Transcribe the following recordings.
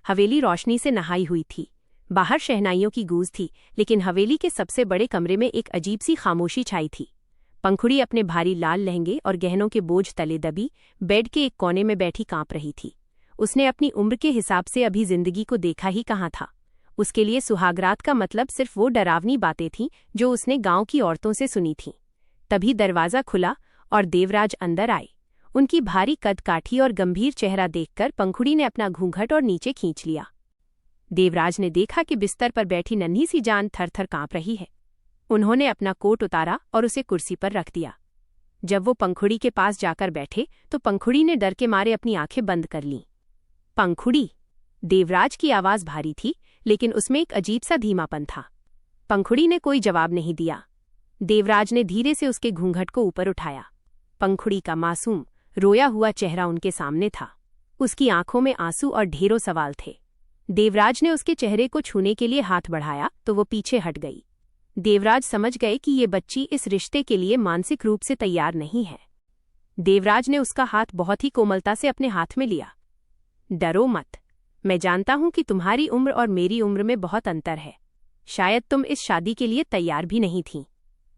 हवेली रोशनी से नहाई हुई थी। बाहर शहनाइयों की गूंज थी, लेकिन हवेली के सबसे बड़े कमरे में एक अजीब सी खामोशी छाई थी। पंखुड़ी अपने भारी लाल लहंगे और गहनों के बोझ तले दबी बेड के एक कोने में बैठी कांप रही थी। उसने अपनी उम्र के हिसाब से अभी जिंदगी को देखा ही कहाँ था। उसके लिए सुहागरात का मतलब सिर्फ वो डरावनी बातें थीं जो उसने गांव की औरतों से सुनी थीं। तभी दरवाज़ा खुला और देवराज अंदर आए। उनकी भारी कद काठी और गंभीर चेहरा देखकर पंखुड़ी ने अपना घूंघट और नीचे खींच लिया। देवराज ने देखा कि बिस्तर पर बैठी नन्ही सी जान थर-थर कांप रही है। उन्होंने अपना कोट उतारा और उसे कुर्सी पर रख दिया। जब वो पंखुड़ी के पास जाकर बैठे तो पंखुड़ी ने डर के मारे अपनी आंखें बंद कर लीं। पंखुड़ी। देवराज की आवाज़ भारी थी, लेकिन उसमें एक अजीब सा धीमापन था। पंखुड़ी ने कोई जवाब नहीं दिया। देवराज ने धीरे से उसके घूंघट को ऊपर उठाया। पंखुड़ी का मासूम, रोया हुआ चेहरा उनके सामने था। उसकी आंखों में आंसू और ढेरों सवाल थे। देवराज ने उसके चेहरे को छूने के लिए हाथ बढ़ाया तो वो पीछे हट गई। देवराज समझ गए कि ये बच्ची इस रिश्ते के लिए मानसिक रूप से तैयार नहीं है। देवराज ने उसका हाथ बहुत ही कोमलता से अपने हाथ में लिया। डरो मत। मैं जानता हूं कि तुम्हारी उम्र और मेरी उम्र में बहुत अंतर है। शायद तुम इस शादी के लिए तैयार भी नहीं थीं।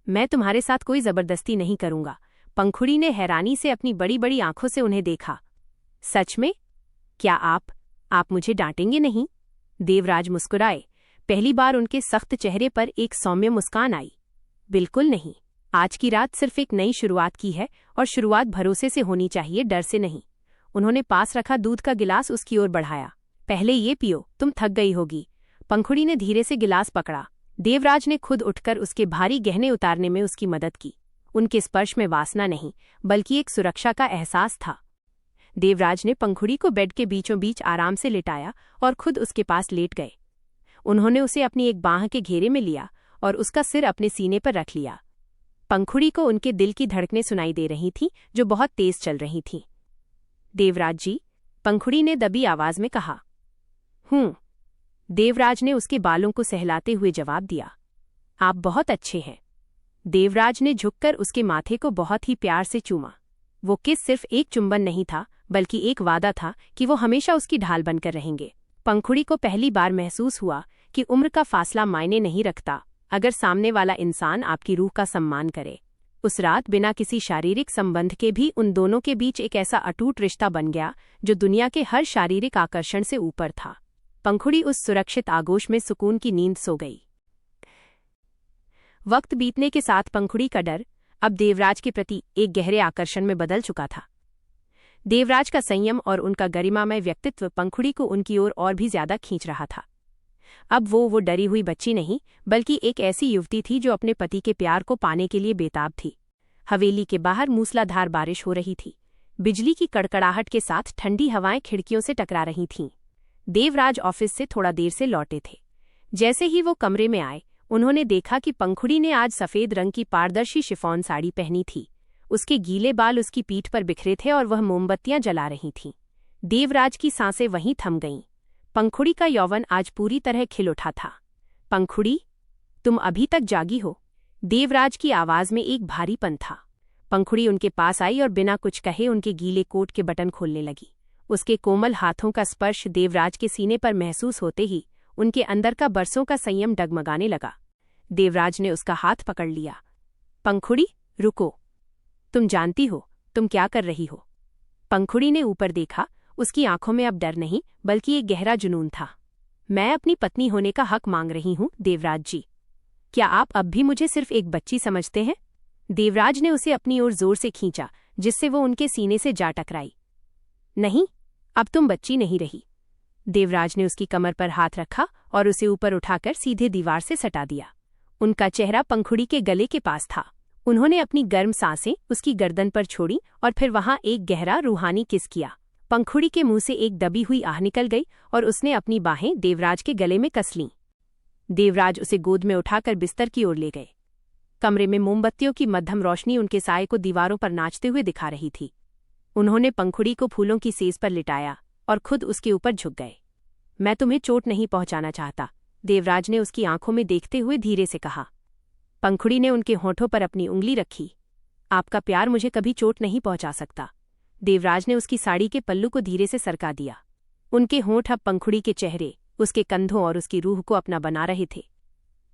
मैं तुम्हारे साथ कोई जबरदस्ती नहीं करूंगा। पंखुड़ी ने हैरानी से अपनी बड़ी बड़ी आंखों से उन्हें देखा। सच में? क्या आप मुझे डांटेंगे नहीं? देवराज मुस्कुराए। पहली बार उनके सख्त चेहरे पर एक सौम्य मुस्कान आई। बिल्कुल नहीं। आज की रात सिर्फ एक नई शुरुआत की है और शुरुआत भरोसे से होनी चाहिए, डर से नहीं। उन्होंने पास रखा दूध का गिलास उसकी ओर बढ़ाया। पहले ये पियो, तुम थक गई होगी। पंखुड़ी ने धीरे से गिलास पकड़ा। देवराज ने खुद उठकर उसके भारी गहने उतारने में उसकी मदद की। उनके स्पर्श में वासना नहीं, बल्कि एक सुरक्षा का एहसास था। देवराज ने पंखुड़ी को बेड के बीचों बीच आराम से लिटाया और खुद उसके पास लेट गए। उन्होंने उसे अपनी एक बांह के घेरे में लिया और उसका सिर अपने सीने पर रख लिया। पंखुड़ी को उनके दिल की धड़कनें सुनाई दे रही थीं, जो बहुत तेज चल रही थीं। देवराज जी, पंखुड़ी ने दबी आवाज में कहा। देवराज ने उसके बालों को सहलाते हुए जवाब दिया। आप बहुत अच्छे हैं। देवराज ने झुककर उसके माथे को बहुत ही प्यार से चूमा। वो किस सिर्फ एक चुंबन नहीं था, बल्कि एक वादा था कि वो हमेशा उसकी ढाल बनकर रहेंगे। पंखुड़ी को पहली बार महसूस हुआ कि उम्र का फासला मायने नहीं रखता, अगर सामने वाला इंसान आपकी रूह का सम्मान करे। उस रात बिना किसी शारीरिक संबंध के भी उन दोनों के बीच एक ऐसा अटूट रिश्ता बन गया जो दुनिया के हर शारीरिक आकर्षण से ऊपर था। पंखुड़ी उस सुरक्षित आगोश में सुकून की नींद सो गई। वक्त बीतने के साथ पंखुड़ी का डर अब देवराज के प्रति एक गहरे आकर्षण में बदल चुका था। देवराज का संयम और उनका गरिमामय व्यक्तित्व पंखुड़ी को उनकी ओर और भी ज्यादा खींच रहा था। अब वो डरी हुई बच्ची नहीं, बल्कि एक ऐसी युवती थी जो अपने पति के प्यार को पाने के लिए बेताब थी। हवेली के बाहर मूसलाधार बारिश हो रही थी। बिजली की कड़कड़ाहट के साथ ठंडी हवाएं खिड़कियों से टकरा रही थीं। देवराज ऑफिस से थोड़ा देर से लौटे थे। जैसे ही वो कमरे में आए, उन्होंने देखा कि पंखुड़ी ने आज सफेद रंग की पारदर्शी शिफॉन साड़ी पहनी थी। उसके गीले बाल उसकी पीठ पर बिखरे थे और वह मोमबत्तियां जला रही थीं। देवराज की सांसें वहीं थम गईं। पंखुड़ी का यौवन आज पूरी तरह खिल उठा था। पंखुड़ी, तुम अभी तक जागी हो? देवराज की आवाज में एक भारीपन था। पंखुड़ी उनके पास आई और बिना कुछ कहे उनके गीले कोट के बटन खोलने लगी। उसके कोमल हाथों का स्पर्श देवराज के सीने पर महसूस होते ही उनके अंदर का बरसों का संयम डगमगाने लगा। देवराज ने उसका हाथ पकड़ लिया। पंखुड़ी, रुको। तुम जानती हो तुम क्या कर रही हो? पंखुड़ी ने ऊपर देखा। उसकी आंखों में अब डर नहीं, बल्कि एक गहरा जुनून था। मैं अपनी पत्नी होने का हक मांग रही हूं, देवराज जी। क्या आप अब भी मुझे सिर्फ एक बच्ची समझते हैं? देवराज ने उसे अपनी ओर जोर से खींचा, जिससे वो उनके सीने से जा टकराई। नहीं, अब तुम बच्ची नहीं रही। देवराज ने उसकी कमर पर हाथ रखा और उसे ऊपर उठाकर सीधे दीवार से सटा दिया। उनका चेहरा पंखुड़ी के गले के पास था। उन्होंने अपनी गर्म सांसें उसकी गर्दन पर छोड़ी और फिर वहां एक गहरा रूहानी किस किया। पंखुड़ी के मुंह से एक दबी हुई आह निकल गई और उसने अपनी बाहें देवराज के गले में कस लीं। देवराज उसे गोद में उठाकर बिस्तर की ओर ले गए। कमरे में मोमबत्तियों की मध्यम रोशनी उनके साये को दीवारों पर नाचते हुए दिखा रही थी। उन्होंने पंखुड़ी को फूलों की सेज पर लिटाया और खुद उसके ऊपर झुक गए। मैं तुम्हें चोट नहीं पहुंचाना चाहता, देवराज ने उसकी आंखों में देखते हुए धीरे से कहा। पंखुड़ी ने उनके होठों पर अपनी उंगली रखी। आपका प्यार मुझे कभी चोट नहीं पहुंचा सकता। देवराज ने उसकी साड़ी के पल्लू को धीरे से सरका दिया। उनके होंठ अब पंखुड़ी के चेहरे, उसके कंधों और उसकी रूह को अपना बना रहे थे।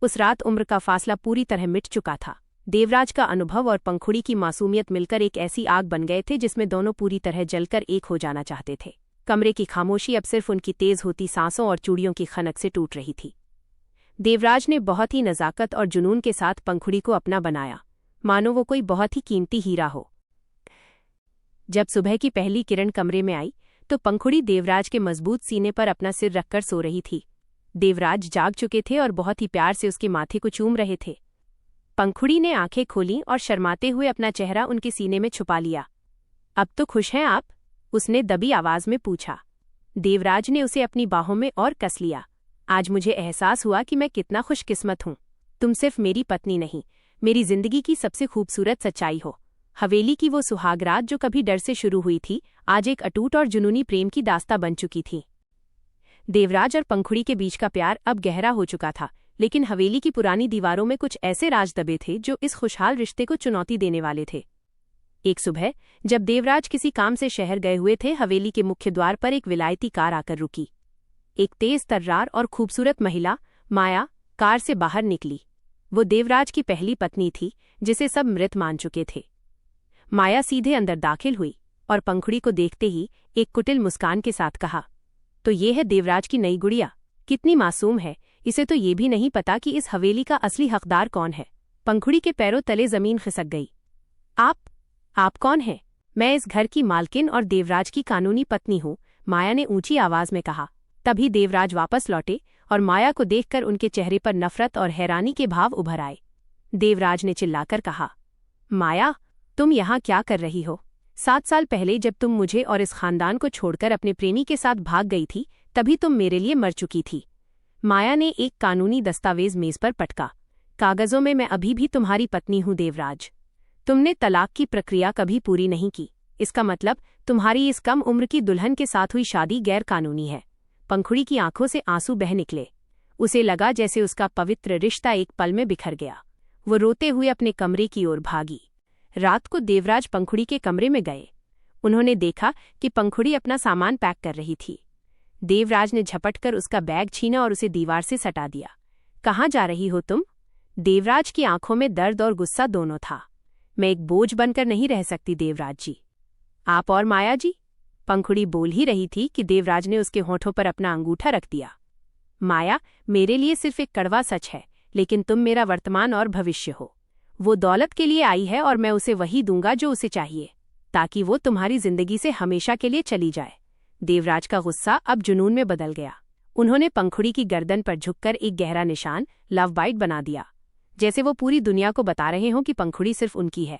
उस रात उम्र का फासला पूरी तरह मिट चुका था। देवराज का अनुभव और पंखुड़ी की मासूमियत मिलकर एक ऐसी आग बन गए थे जिसमें दोनों पूरी तरह जलकर एक हो जाना चाहते थे। कमरे की खामोशी अब सिर्फ उनकी तेज होती सांसों और चूड़ियों की खनक से टूट रही थी। देवराज ने बहुत ही नज़ाकत और जुनून के साथ पंखुड़ी को अपना बनाया, मानो वो कोई बहुत ही कीमती हीरा हो। जब सुबह की पहली किरण कमरे में आई तो पंखुड़ी देवराज के मजबूत सीने पर अपना सिर रखकर सो रही थी। देवराज जाग चुके थे और बहुत ही प्यार से उसके माथे को चूम रहे थे। पंखुड़ी ने आंखें खोलीं और शर्माते हुए अपना चेहरा उनके सीने में छुपा लिया। अब तो खुश हैं आप? उसने दबी आवाज में पूछा। देवराज ने उसे अपनी बाहों में और कस लिया। आज मुझे एहसास हुआ कि मैं कितना खुशकिस्मत हूँ। तुम सिर्फ मेरी पत्नी नहीं, मेरी जिंदगी की सबसे खूबसूरत सच्चाई हो। हवेली की वो सुहागरात जो कभी डर से शुरू हुई थी, आज एक अटूट और जुनूनी प्रेम की दास्तां बन चुकी थी। देवराज और पंखुड़ी के बीच का प्यार अब गहरा हो चुका था, लेकिन हवेली की पुरानी दीवारों में कुछ ऐसे राज दबे थे जो इस खुशहाल रिश्ते को चुनौती देने वाले थे। एक सुबह जब देवराज किसी काम से शहर गए हुए थे, हवेली के मुख्य द्वार पर एक विलायती कार आकर रुकी। एक तेज तर्रार और खूबसूरत महिला, माया, कार से बाहर निकली। वो देवराज की पहली पत्नी थी, जिसे सब मृत मान चुके थे। माया सीधे अंदर दाखिल हुई और पंखुड़ी को देखते ही एक कुटिल मुस्कान के साथ कहा, तो ये है देवराज की नई गुड़िया। कितनी मासूम है, इसे तो ये भी नहीं पता कि इस हवेली का असली हकदार कौन है। पंखुड़ी के पैरों तले जमीन खिसक गई। आप कौन हैं? मैं इस घर की मालकिन और देवराज की कानूनी पत्नी हूँ, माया ने ऊंची आवाज में कहा। तभी देवराज वापस लौटे और माया को देखकर उनके चेहरे पर नफरत और हैरानी के भाव उभर आए। देवराज ने चिल्लाकर कहा, माया, तुम यहाँ क्या कर रही हो? 7 साल पहले जब तुम मुझे और इस खानदान को छोड़कर अपने प्रेमी के साथ भाग गई थी, तभी तुम मेरे लिए मर चुकी थी। माया ने एक कानूनी दस्तावेज मेज पर पटका। कागजों में मैं अभी भी तुम्हारी पत्नी हूँ देवराज। तुमने तलाक की प्रक्रिया कभी पूरी नहीं की, इसका मतलब तुम्हारी इस कम उम्र की दुल्हन के साथ हुई शादी गैर कानूनी है। पंखुड़ी की आंखों से आंसू बह निकले। उसे लगा जैसे उसका पवित्र रिश्ता एक पल में बिखर गया। वो रोते हुए अपने कमरे की ओर भागी। रात को देवराज पंखुड़ी के कमरे में गए। उन्होंने देखा कि पंखुड़ी अपना सामान पैक कर रही थी। देवराज ने झपटकर उसका बैग छीना और उसे दीवार से सटा दिया। कहाँ जा रही हो तुम? देवराज की आंखों में दर्द और गुस्सा दोनों था। मैं एक बोझ बनकर नहीं रह सकती देवराज जी। आप और माया जी? पंखुड़ी बोल ही रही थी कि देवराज ने उसके होठों पर अपना अंगूठा रख दिया। माया, मेरे लिए सिर्फ एक कड़वा सच है, लेकिन तुम मेरा वर्तमान और भविष्य हो। वो दौलत के लिए आई है और मैं उसे वही दूंगा जो उसे चाहिए, ताकि वो तुम्हारी जिंदगी से हमेशा के लिए चली जाए। देवराज का गुस्सा अब जुनून में बदल गया। उन्होंने पंखुड़ी की गर्दन पर झुककर एक गहरा निशान, लव बाइट, बना दिया, जैसे वो पूरी दुनिया को बता रहे हों कि पंखुड़ी सिर्फ उनकी है।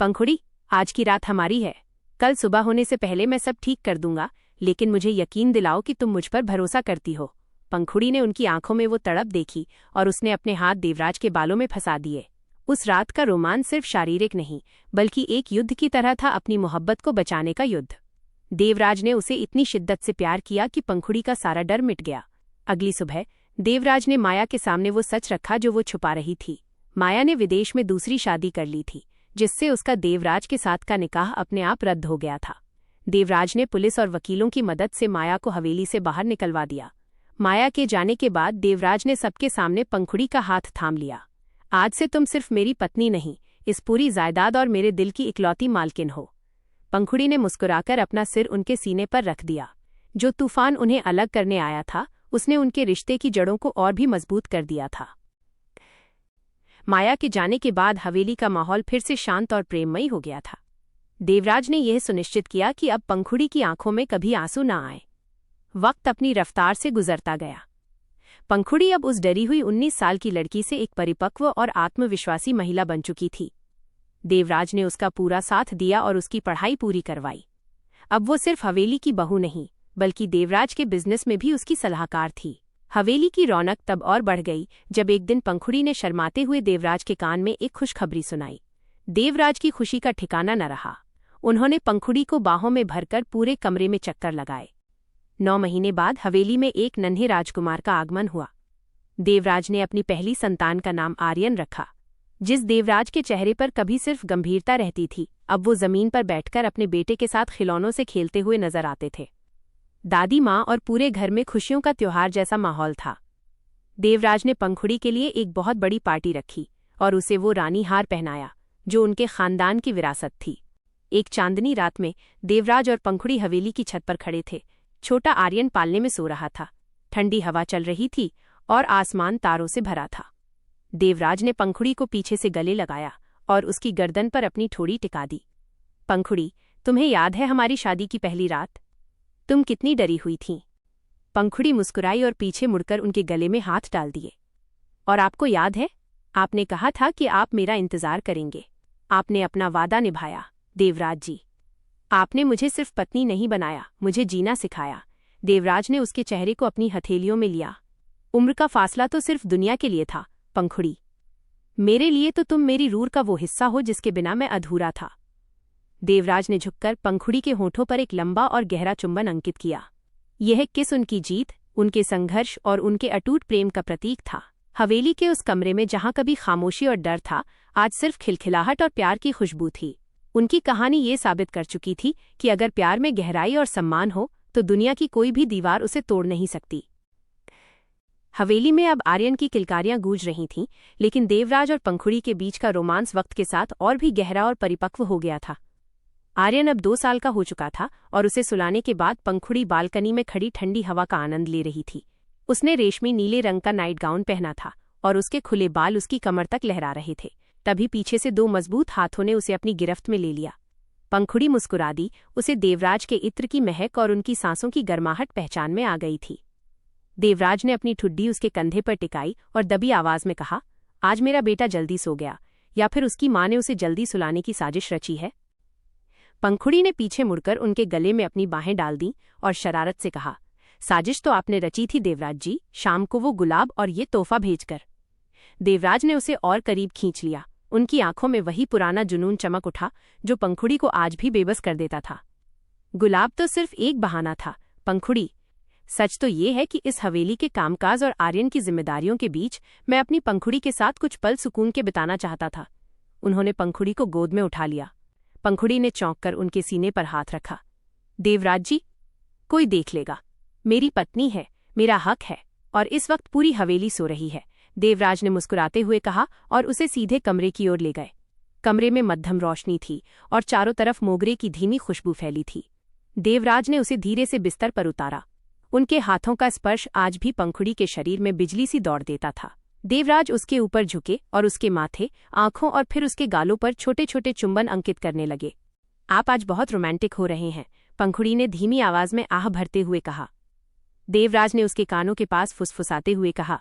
पंखुड़ी, आज की रात हमारी है। कल सुबह होने से पहले मैं सब ठीक कर दूंगा, लेकिन मुझे यकीन दिलाओ कि तुम मुझ पर भरोसा करती हो। पंखुड़ी ने उनकी आंखों में वो तड़प देखी और उसने अपने हाथ देवराज के बालों में फंसा दिए। उस रात का रोमांस सिर्फ शारीरिक नहीं, बल्कि एक युद्ध की तरह था, अपनी मोहब्बत को बचाने का युद्ध। देवराज ने उसे इतनी शिद्दत से प्यार किया कि पंखुड़ी का सारा डर मिट गया। अगली सुबह देवराज ने माया के सामने वो सच रखा जो वो छुपा रही थी। माया ने विदेश में दूसरी शादी कर ली थी, जिससे उसका देवराज के साथ का निकाह अपने आप रद्द हो गया था। देवराज ने पुलिस और वकीलों की मदद से माया को हवेली से बाहर निकलवा दिया। माया के जाने के बाद देवराज ने सबके सामने पंखुड़ी का हाथ थाम लिया। आज से तुम सिर्फ मेरी पत्नी नहीं, इस पूरी जायदाद और मेरे दिल की इकलौती मालकिन हो। पंखुड़ी ने मुस्कुराकर अपना सिर उनके सीने पर रख दिया। जो तूफान उन्हें अलग करने आया था, उसने उनके रिश्ते की जड़ों को और भी मजबूत कर दिया था। माया के जाने के बाद हवेली का माहौल फिर से शांत और प्रेममयी हो गया था। देवराज ने यह सुनिश्चित किया कि अब पंखुड़ी की आंखों में कभी आंसू न आए। वक्त अपनी रफ्तार से गुजरता गया। पंखुड़ी अब उस डरी हुई 19 साल की लड़की से एक परिपक्व और आत्मविश्वासी महिला बन चुकी थी। देवराज ने उसका पूरा साथ दिया और उसकी पढ़ाई पूरी करवाई। अब वो सिर्फ हवेली की बहू नहीं, बल्कि देवराज के बिजनेस में भी उसकी सलाहकार थी। हवेली की रौनक तब और बढ़ गई जब एक दिन पंखुड़ी ने शर्माते हुए देवराज के कान में एक खुशखबरी सुनाई। देवराज की खुशी का ठिकाना न रहा। उन्होंने पंखुड़ी को बाहों में भरकर पूरे कमरे में चक्कर लगाए। 9 महीने बाद हवेली में एक नन्हे राजकुमार का आगमन हुआ। देवराज ने अपनी पहली संतान का नाम आर्यन रखा। जिस देवराज के चेहरे पर कभी सिर्फ गंभीरता रहती थी, अब वो जमीन पर बैठकर अपने बेटे के साथ खिलौनों से खेलते हुए नजर आते थे। दादी माँ और पूरे घर में खुशियों का त्योहार जैसा माहौल था। देवराज ने पंखुड़ी के लिए एक बहुत बड़ी पार्टी रखी और उसे वो रानी हार पहनाया जो उनके खानदान की विरासत थी। एक चांदनी रात में देवराज और पंखुड़ी हवेली की छत पर खड़े थे। छोटा आर्यन पालने में सो रहा था। ठंडी हवा चल रही थी और आसमान तारों से भरा था। देवराज ने पंखुड़ी को पीछे से गले लगाया और उसकी गर्दन पर अपनी ठोड़ी टिका दी। पंखुड़ी, तुम्हें याद है हमारी शादी की पहली रात? तुम कितनी डरी हुई थीं? पंखुड़ी मुस्कुराई और पीछे मुड़कर उनके गले में हाथ डाल दिए। और आपको याद है, आपने कहा था कि आप मेरा इंतजार करेंगे। आपने अपना वादा निभाया देवराज जी। आपने मुझे सिर्फ पत्नी नहीं बनाया, मुझे जीना सिखाया। देवराज ने उसके चेहरे को अपनी हथेलियों में लिया। उम्र का फासला तो सिर्फ दुनिया के लिए था पंखुड़ी। मेरे लिए तो तुम मेरी रूह का वो हिस्सा हो जिसके बिना मैं अधूरा था। देवराज ने झुककर पंखुड़ी के होठों पर एक लंबा और गहरा चुंबन अंकित किया। यह किस उनकी जीत, उनके संघर्ष और उनके अटूट प्रेम का प्रतीक था। हवेली के उस कमरे में जहां कभी खामोशी और डर था, आज सिर्फ खिलखिलाहट और प्यार की खुशबू थी। उनकी कहानी ये साबित कर चुकी थी कि अगर प्यार में गहराई और सम्मान हो तो दुनिया की कोई भी दीवार उसे तोड़ नहीं सकती। हवेली में अब आर्यन की किलकारियां गूंज रही थीं, लेकिन देवराज और पंखुड़ी के बीच का रोमांस वक्त के साथ और भी गहरा और परिपक्व हो गया था। आर्यन अब 2 साल का हो चुका था और उसे सुलाने के बाद पंखुड़ी बालकनी में खड़ी ठंडी हवा का आनंद ले रही थी। उसने रेशमी नीले रंग का नाइट गाउन पहना था और उसके खुले बाल उसकी कमर तक लहरा रहे थे। तभी पीछे से 2 मजबूत हाथों ने उसे अपनी गिरफ्त में ले लिया। पंखुड़ी मुस्कुरा दी। उसे देवराज के इत्र की महक और उनकी सांसों की गर्माहट पहचान में आ गई थी। देवराज ने अपनी ठुड्डी उसके कंधे पर टिकाई और दबी आवाज में कहा, आज मेरा बेटा जल्दी सो गया, या फिर उसकी माँ ने उसे जल्दी सुलाने की साजिश रची है? पंखुड़ी ने पीछे मुड़कर उनके गले में अपनी बाहें डाल दी और शरारत से कहा, साजिश तो आपने रची थी देवराज जी, शाम को वो गुलाब और ये तोहफा भेजकर। देवराज ने उसे और करीब खींच लिया। उनकी आंखों में वही पुराना जुनून चमक उठा जो पंखुड़ी को आज भी बेबस कर देता था। गुलाब तो सिर्फ एक बहाना था पंखुड़ी। सच तो ये है कि इस हवेली के कामकाज और आर्यन की जिम्मेदारियों के बीच मैं अपनी पंखुड़ी के साथ कुछ पल सुकून के बिताना चाहता था। उन्होंने पंखुड़ी को गोद में उठा लिया। पंखुड़ी ने चौंककर उनके सीने पर हाथ रखा। देवराज जी, कोई देख लेगा, मेरी पत्नी है, मेरा हक है, और इस वक्त पूरी हवेली सो रही है, देवराज ने मुस्कुराते हुए कहा और उसे सीधे कमरे की ओर ले गए। कमरे में मध्यम रोशनी थी और चारों तरफ मोगरे की धीमी खुशबू फैली थी। देवराज ने उसे धीरे से बिस्तर पर उतारा। उनके हाथों का स्पर्श आज भी पंखुड़ी के शरीर में बिजली सी दौड़ देता था। देवराज उसके ऊपर झुके और उसके माथे, आंखों और फिर उसके गालों पर छोटे छोटे चुंबन अंकित करने लगे। आप आज बहुत रोमांटिक हो रहे हैं, पंखुड़ी ने धीमी आवाज में आह भरते हुए कहा। देवराज ने उसके कानों के पास फुसफुसाते हुए कहा,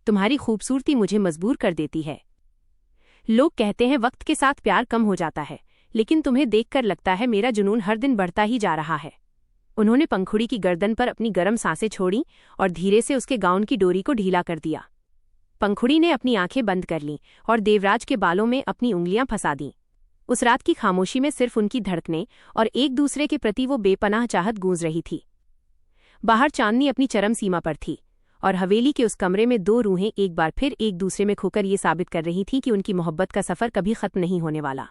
तुम्हारी खूबसूरती मुझे मजबूर कर देती है। लोग कहते हैं वक्त के साथ प्यार कम हो जाता है, लेकिन तुम्हें देखकर लगता है मेरा जुनून हर दिन बढ़ता ही जा रहा है। उन्होंने पंखुड़ी की गर्दन पर अपनी गर्म सांसें छोड़ी और धीरे से उसके गाउन की डोरी को ढीला कर दिया। पंखुड़ी ने अपनी आंखें बंद कर लीं और देवराज के बालों में अपनी उंगलियां फंसा दीं। उस रात की खामोशी में सिर्फ उनकी धड़कनें और एक दूसरे के प्रति वो बेपनाह चाहत गूंज रही थी। बाहर चांदनी अपनी चरम सीमा पर थी और हवेली के उस कमरे में 2 रूहें एक बार फिर एक दूसरे में खोकर ये साबित कर रही थीं कि उनकी मोहब्बत का सफर कभी खत्म नहीं होने वाला।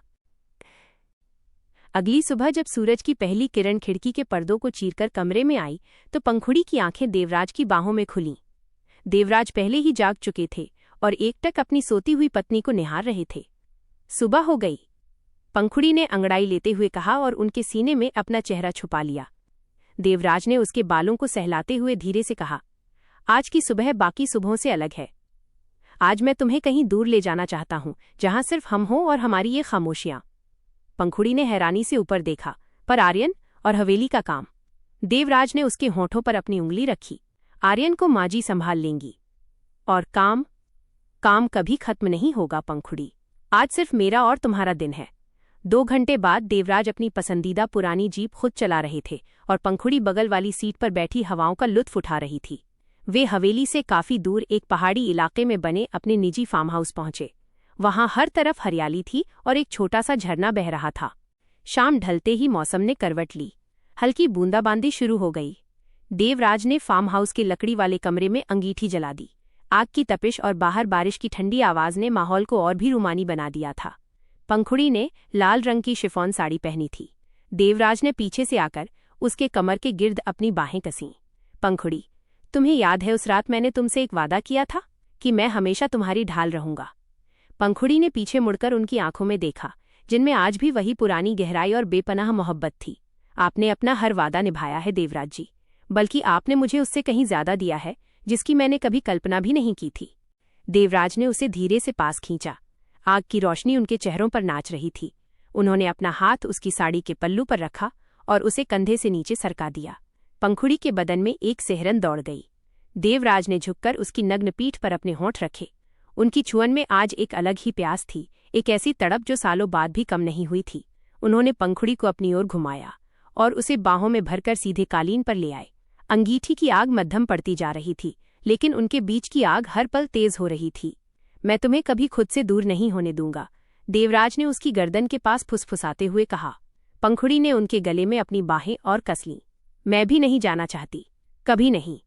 अगली सुबह जब सूरज की पहली किरण खिड़की के पर्दों को चीरकर कमरे में आई तो पंखुड़ी की आंखें देवराज की बाहों में खुलीं। देवराज पहले ही जाग चुके थे और एकटक अपनी सोती हुई पत्नी को निहार रहे थे। सुबह हो गई, पंखुड़ी ने अंगड़ाई लेते हुए कहा और उनके सीने में अपना चेहरा छुपा लिया। देवराज ने उसके बालों को सहलाते हुए धीरे से कहा, आज की सुबह बाकी सुबहों से अलग है। आज मैं तुम्हें कहीं दूर ले जाना चाहता हूं, जहां सिर्फ हम हों और हमारी ये खामोशियां। पंखुड़ी ने हैरानी से ऊपर देखा, पर आर्यन और हवेली का काम? देवराज ने उसके होठों पर अपनी उंगली रखी। आर्यन को माजी संभाल लेंगी, और काम कभी खत्म नहीं होगा पंखुड़ी। आज सिर्फ मेरा और तुम्हारा दिन है। 2 घंटे बाद देवराज अपनी पसंदीदा पुरानी जीप खुद चला रहे थे और पंखुड़ी बगल वाली सीट पर बैठी हवाओं का लुत्फ उठा रही थी। वे हवेली से काफी दूर एक पहाड़ी इलाके में बने अपने निजी फार्म हाउस पहुंचे। वहां हर तरफ हरियाली थी और एक छोटा सा झरना बह रहा था। शाम ढलते ही मौसम ने करवट ली। हल्की बूंदाबांदी शुरू हो गई। देवराज ने फार्म हाउस के लकड़ी वाले कमरे में अंगीठी जला दी। आग की तपिश और बाहर बारिश की ठंडी आवाज ने माहौल को और भी रूमानी बना दिया था। पंखुड़ी ने लाल रंग की शिफॉन साड़ी पहनी थी। देवराज ने पीछे से आकर उसके कमर के गिर्द अपनी बाहें कसीं। पंखुड़ी, तुम्हें याद है उस रात मैंने तुमसे एक वादा किया था कि मैं हमेशा तुम्हारी ढाल रहूंगा। पंखुड़ी ने पीछे मुड़कर उनकी आंखों में देखा, जिनमें आज भी वही पुरानी गहराई और बेपनाह मोहब्बत थी। आपने अपना हर वादा निभाया है देवराज जी, बल्कि आपने मुझे उससे कहीं ज्यादा दिया है, जिसकी मैंने कभी कल्पना भी नहीं की थी। देवराज ने उसे धीरे से पास खींचा। आग की रोशनी उनके चेहरों पर नाच रही थी। उन्होंने अपना हाथ उसकी साड़ी के पल्लू पर रखा और उसे कंधे से नीचे सरका दिया। पंखुड़ी के बदन में एक सिहरन दौड़ गई। देवराज ने झुककर उसकी नग्न पीठ पर अपने होंठ रखे। उनकी छुअन में आज एक अलग ही प्यास थी, एक ऐसी तड़प जो सालों बाद भी कम नहीं हुई थी। उन्होंने पंखुड़ी को अपनी ओर घुमाया और उसे बाहों में भरकर सीधे कालीन पर ले आए। अंगीठी की आग मध्यम पड़ती जा रही थी, लेकिन उनके बीच की आग हर पल तेज हो रही थी। मैं तुम्हें कभी खुद से दूर नहीं होने दूंगा, देवराज ने उसकी गर्दन के पास फुसफुसाते हुए कहा। पंखुड़ी ने उनके गले में अपनी बाहें और कस लीं। मैं भी नहीं जाना चाहती, कभी नहीं।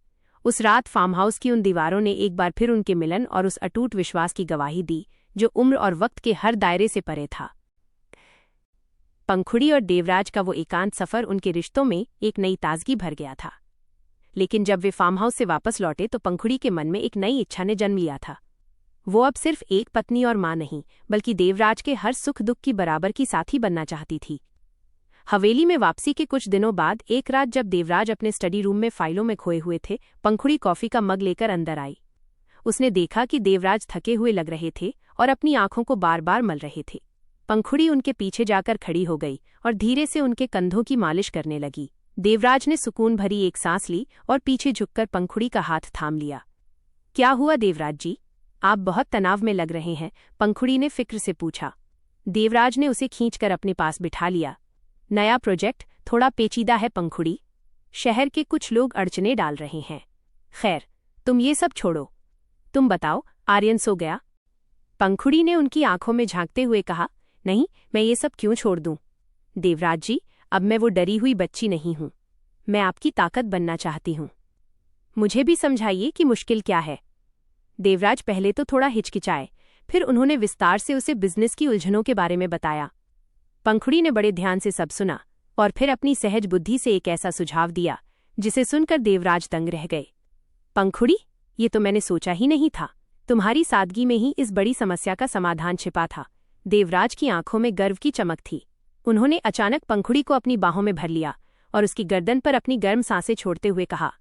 उस रात फार्म हाउस की उन दीवारों ने एक बार फिर उनके मिलन और उस अटूट विश्वास की गवाही दी जो उम्र और वक्त के हर दायरे से परे था। पंखुड़ी और देवराज का वो एकांत सफर उनके रिश्तों में एक नई ताजगी भर गया था। लेकिन जब वे फार्म हाउस से वापस लौटे तो पंखुड़ी के मन में एक नई इच्छा ने जन्म लिया था। वो अब सिर्फ एक पत्नी और मां नहीं, बल्कि देवराज के हर सुख दुख की बराबर की साथी बनना चाहती थी। हवेली में वापसी के कुछ दिनों बाद एक रात जब देवराज अपने स्टडी रूम में फाइलों में खोए हुए थे, पंखुड़ी कॉफी का मग लेकर अंदर आई। उसने देखा कि देवराज थके हुए लग रहे थे और अपनी आंखों को बार बार मल रहे थे। पंखुड़ी उनके पीछे जाकर खड़ी हो गई और धीरे से उनके कंधों की मालिश करने लगी। देवराज ने सुकून भरी एक सांस ली और पीछे झुककर पंखुड़ी का हाथ थाम लिया। क्या हुआ देवराज जी, आप बहुत तनाव में लग रहे हैं, पंखुड़ी ने फिक्र से पूछा। देवराज ने उसे खींचकर अपने पास बिठा लिया। नया प्रोजेक्ट थोड़ा पेचीदा है पंखुड़ी, शहर के कुछ लोग अड़चने डाल रहे हैं। खैर, तुम ये सब छोड़ो, तुम बताओ आर्यन सो गया? पंखुड़ी ने उनकी आंखों में झांकते हुए कहा। नहीं, मैं ये सब क्यों छोड़ दूं? देवराज जी, अब मैं वो डरी हुई बच्ची नहीं हूं, मैं आपकी ताकत बनना चाहती हूं। मुझे भी समझाइए कि मुश्किल क्या है। देवराज पहले तो थोड़ा हिचकिचाए, फिर उन्होंने विस्तार से उसे बिजनेस की उलझनों के बारे में बताया। पंखुड़ी ने बड़े ध्यान से सब सुना और फिर अपनी सहज बुद्धि से एक ऐसा सुझाव दिया जिसे सुनकर देवराज दंग रह गए। पंखुड़ी, ये तो मैंने सोचा ही नहीं था, तुम्हारी सादगी में ही इस बड़ी समस्या का समाधान छिपा था। देवराज की आंखों में गर्व की चमक थी। उन्होंने अचानक पंखुड़ी को अपनी बाहों में भर लिया और उसकी गर्दन पर अपनी गर्म सांसें छोड़ते हुए कहा,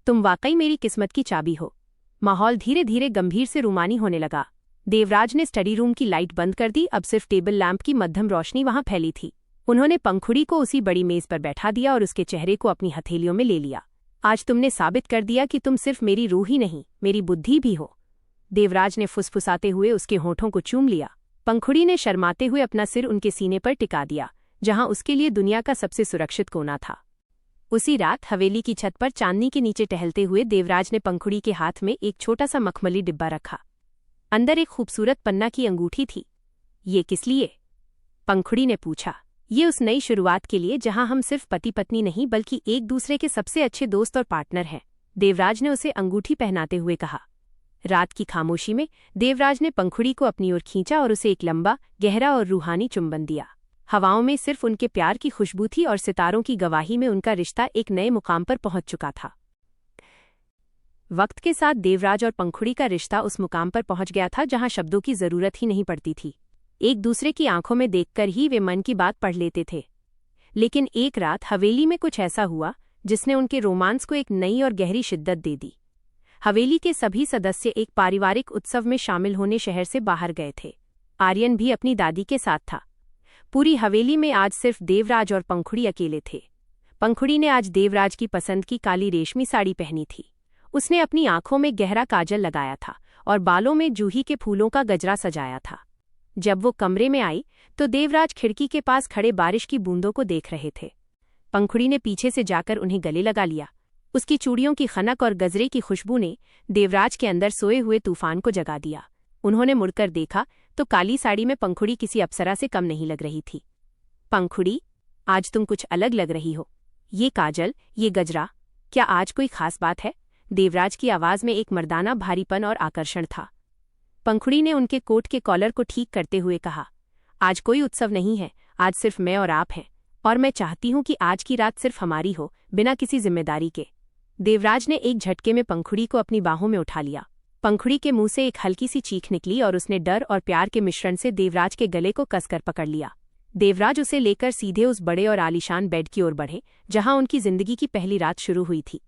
तुम वाकई मेरी किस्मत की चाबी हो। माहौल धीरे धीरे गंभीर से रूमानी होने लगा। देवराज ने स्टडी रूम की लाइट बंद कर दी। अब सिर्फ टेबल लैंप की मध्यम रोशनी वहां फैली थी। उन्होंने पंखुड़ी को उसी बड़ी मेज पर बैठा दिया और उसके चेहरे को अपनी हथेलियों में ले लिया। आज तुमने साबित कर दिया कि तुम सिर्फ मेरी रूह ही नहीं, मेरी बुद्धि भी हो। देवराज ने फुसफुसाते हुए उसके होठों को चूम लिया। पंखुड़ी ने शर्माते हुए अपना सिर उनके सीने पर टिका दिया, जहां उसके लिए दुनिया का सबसे सुरक्षित कोना था। उसी रात हवेली की छत पर चांदनी के नीचे टहलते हुए देवराज ने पंखुड़ी के हाथ में एक छोटा सा मखमली डिब्बा रखा। अंदर एक खूबसूरत पन्ना की अंगूठी थी। ये किस लिए? पंखुड़ी ने पूछा। ये उस नई शुरुआत के लिए जहां हम सिर्फ पति पत्नी नहीं बल्कि एक दूसरे के सबसे अच्छे दोस्त और पार्टनर हैं, देवराज ने उसे अंगूठी पहनाते हुए कहा। रात की खामोशी में देवराज ने पंखुड़ी को अपनी ओर खींचा और उसे एक लंबा, गहरा और रूहानी चुंबन दिया। हवाओं में सिर्फ उनके प्यार की खुशबू थी और सितारों की गवाही में उनका रिश्ता एक नए मुकाम पर पहुंच चुका था। वक्त के साथ देवराज और पंखुड़ी का रिश्ता उस मुकाम पर पहुंच गया था जहां शब्दों की जरूरत ही नहीं पड़ती थी। एक दूसरे की आंखों में देखकर ही वे मन की बात पढ़ लेते थे। लेकिन एक रात हवेली में कुछ ऐसा हुआ जिसने उनके रोमांस को एक नई और गहरी शिद्दत दे दी। हवेली के सभी सदस्य एक पारिवारिक उत्सव में शामिल होने शहर से बाहर गए थे। आर्यन भी अपनी दादी के साथ था। पूरी हवेली में आज सिर्फ देवराज और पंखुड़ी अकेले थे। पंखुड़ी ने आज देवराज की पसंद की काली रेशमी साड़ी पहनी थी। उसने अपनी आंखों में गहरा काजल लगाया था और बालों में जूही के फूलों का गजरा सजाया था। जब वो कमरे में आई तो देवराज खिड़की के पास खड़े बारिश की बूंदों को देख रहे थे। पंखुड़ी ने पीछे से जाकर उन्हें गले लगा लिया। उसकी चूड़ियों की खनक और गजरे की खुशबू ने देवराज के अंदर सोए हुए तूफान को जगा दिया। उन्होंने मुड़कर देखा तो काली साड़ी में पंखुड़ी किसी अप्सरा से कम नहीं लग रही थी। पंखुड़ी, आज तुम कुछ अलग लग रही हो। ये काजल, ये गजरा, क्या आज कोई खास बात है? देवराज की आवाज में एक मर्दाना भारीपन और आकर्षण था। पंखुड़ी ने उनके कोट के कॉलर को ठीक करते हुए कहा, आज कोई उत्सव नहीं है, आज सिर्फ मैं और आप हैं। और मैं चाहती हूँ कि आज की रात सिर्फ हमारी हो, बिना किसी जिम्मेदारी के। देवराज ने एक झटके में पंखुड़ी को अपनी बाहों में उठा लिया। पंखुड़ी के मुंह से एक हल्की सी चीख निकली और उसने डर और प्यार के मिश्रण से देवराज के गले को कसकर पकड़ लिया। देवराज उसे लेकर सीधे उस बड़े और आलीशान बेड की ओर बढ़े जहां उनकी जिंदगी की पहली रात शुरू हुई थी।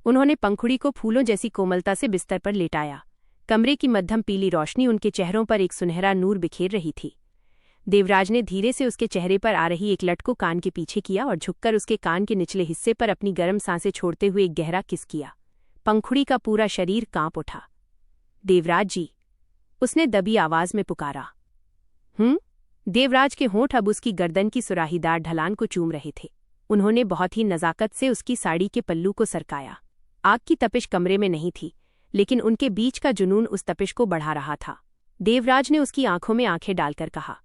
उन्होंने पंखुड़ी को फूलों जैसी कोमलता से बिस्तर पर लेटाया। कमरे की मध्यम पीली रोशनी उनके चेहरों पर एक सुनहरा नूर बिखेर रही थी। देवराज ने धीरे से उसके चेहरे पर आ रही एक लट को कान के पीछे किया और झुककर उसके कान के निचले हिस्से पर अपनी गर्म सांसें छोड़ते हुए एक गहरा किस किया। पंखुड़ी का पूरा शरीर कांप उठा। देवराज जी, उसने दबी आवाज में पुकारा। देवराज के होंठ अब उसकी गर्दन की सुराहीदार ढलान को चूम रहे थे। उन्होंने बहुत ही नज़ाकत से उसकी साड़ी के पल्लू को सरकाया। आग की तपिश कमरे में नहीं थी, लेकिन उनके बीच का जुनून उस तपिश को बढ़ा रहा था। देवराज ने उसकी आंखों में आंखें डालकर कहा,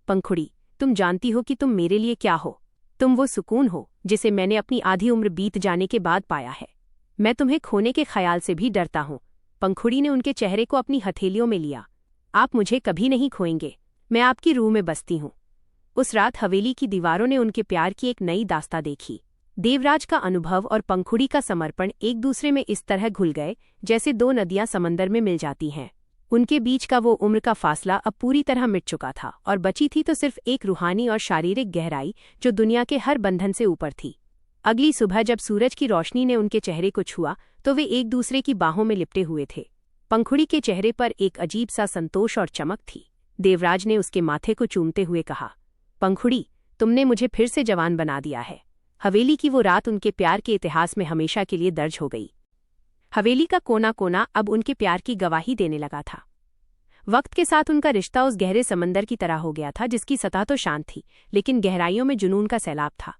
पंखुड़ी, तुम जानती हो कि तुम मेरे लिए क्या हो। तुम वो सुकून हो जिसे मैंने अपनी आधी उम्र बीत जाने के बाद पाया है। मैं तुम्हें खोने के ख्याल से भी डरता हूँ। पंखुड़ी ने उनके चेहरे को अपनी हथेलियों में लिया। आप मुझे कभी नहीं खोएंगे, मैं आपकी रूह में बसती हूँ। उस रात हवेली की दीवारों ने उनके प्यार की एक नई दास्तां देखी। देवराज का अनुभव और पंखुड़ी का समर्पण एक दूसरे में इस तरह घुल गए जैसे दो नदियां समंदर में मिल जाती हैं। उनके बीच का वो उम्र का फासला अब पूरी तरह मिट चुका था और बची थी तो सिर्फ एक रूहानी और शारीरिक गहराई जो दुनिया के हर बंधन से ऊपर थी। अगली सुबह जब सूरज की रोशनी ने उनके चेहरे को छुआ तो वे एक दूसरे की बाहों में लिपटे हुए थे। पंखुड़ी के चेहरे पर एक अजीब सा संतोष और चमक थी। देवराज ने उसके माथे को चूमते हुए कहा, पंखुड़ी, तुमने मुझे फिर से जवान बना दिया है। हवेली की वो रात उनके प्यार के इतिहास में हमेशा के लिए दर्ज हो गई। हवेली का कोना कोना अब उनके प्यार की गवाही देने लगा था। वक्त के साथ उनका रिश्ता उस गहरे समंदर की तरह हो गया था जिसकी सतह तो शांत थी, लेकिन गहराइयों में जुनून का सैलाब था।